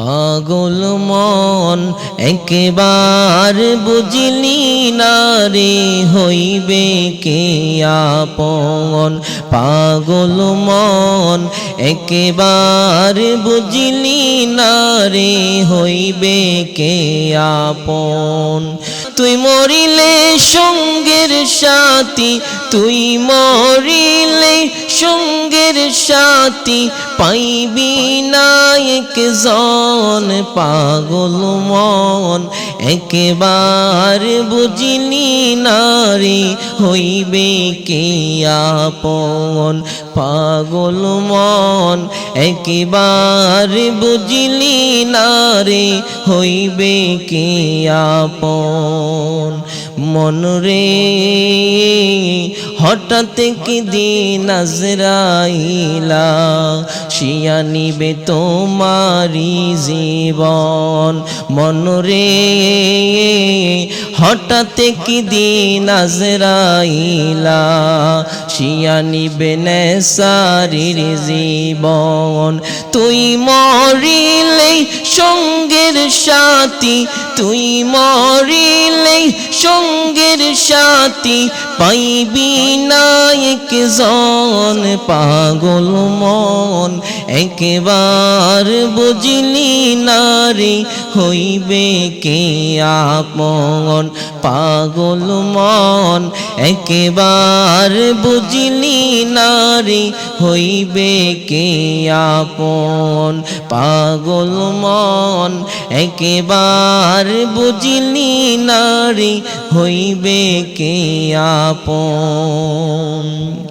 পাগল মন একবার বুঝলি না রে হইবে কে আপন পাগল মন একবার বুঝলি না রে হইবে কে আপন তুই মরিলে সঙ্গের সাথী তুই মরিলে সঙ্গের সাথী পাইবি না একজন পাগল মন একবার বুঝলি না রে হইবে কে আপন পাগল মন একবার বুঝলি না রে হইবে কে আপন মন রে হঠাৎ কি দিন আজরাইলা শিয়া নিবে তোমারি জীবন মন রে হঠাৎ কি দিন আজরাইলা শিয়া নিবে নেসারির জীবন তুই মরিলে সঙ্গের সাথী তুই মরিলে সঙ্গের সাথী পাইবি না একজন পাগল মন একবার বুঝলি না রে হইবে কে আপন পাগল মন একবার বুঝলি না রে হইবে কে আপন পাগল মন একবার বুঝলি না রে হইবে কে আপন।